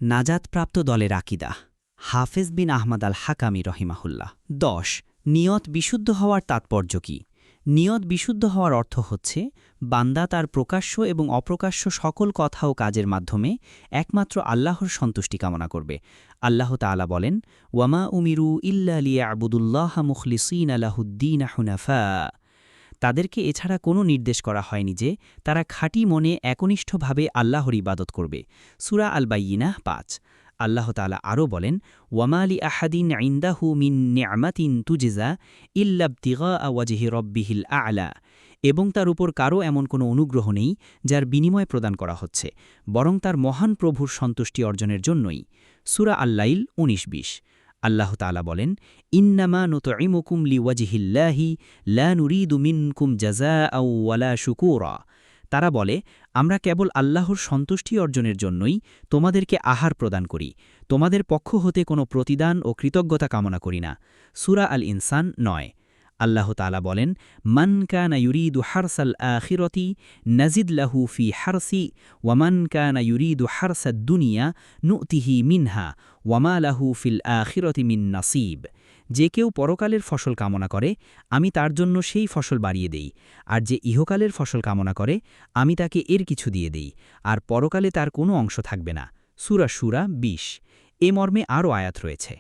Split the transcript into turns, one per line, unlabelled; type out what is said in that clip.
নাজাতপ্রাপ্ত দলের আকিদা হাফেজ বিন আহমদ আল হাকামি রহিমাহুল্লাহ ১০ নিয়ত বিশুদ্ধ হওয়ার তাৎপর্য কি নিয়ত বিশুদ্ধ হওয়ার অর্থ হচ্ছে বান্দা তার প্রকাশ্য এবং অপ্রকাশ্য সকল কথা ও কাজের মাধ্যমে একমাত্র আল্লাহর সন্তুষ্টি কামনা করবে আল্লাহ তাআলা বলেন ওয়ামা উমিরু ইল্লা লিয়াবুদুল্লাহ মুখলিসিন লাহুদ্দিন হুনাফা তাদেরকে এছাড়া কোনো নির্দেশ করা হয়নি যে তারা খাঁটি মনে একনিষ্ঠভাবে আল্লাহর ইবাদত করবে সূরা আল বাইয়িনাহ ৫ আল্লাহ তাআলা আরও বলেন ওয়ামালি আহাদিন ইনদাহু মিন নি'মাতিন তুজজা ইল্লা ইবতিগাআ ওয়াজহি রাব্বিহিল আ'লা এবং তার উপর কারও এমন কোনো অনুগ্রহ নেই যার বিনিময় প্রদান করা হচ্ছে বরং তার মহান প্রভুর সন্তুষ্টি অর্জনের জন্যই সূরা আল-লাইল ১৯-২০ আল্লাহ তাআলা বলেন ইন্নামা নুতঈমুকুম লিওয়াজহিল্লাহি লা নুরিদু মিনকুম জাযাআও ওয়ালা শুকুরা তারা বলে আমরা কেবল আল্লাহর সন্তুষ্টি অর্জনের জন্যই তোমাদেরকে আহার প্রদান করি তোমাদের পক্ষ হতে কোনো প্রতিদান ও কৃতজ্ঞতা কামনা করি না সূরা আল ইনসান ৯ আল্লাহ তাআলা বলেন মান কানা ইউরিদু হারসাল আখিরাতি নাজিদ লাহু ফি হারসি ওয়ামান কানা ইউরিদু হারসাদ দুনিয়া নু'তিহি মিনহা ওয়ামা লাহু ফিল আখিরাতি মিন নাসিব যে কেউ পরকালের ফসল কামনা করে আমি তার জন্য সেই ফসল বাড়িয়ে দেই আর যে ইহকালের ফসল কামনা করে আমি তাকে এর কিছু দিয়ে দেই আর পরকালে তার কোনো অংশ থাকবে না সূরা শুরা ২০ এ মর্মে আরও আয়াত রয়েছে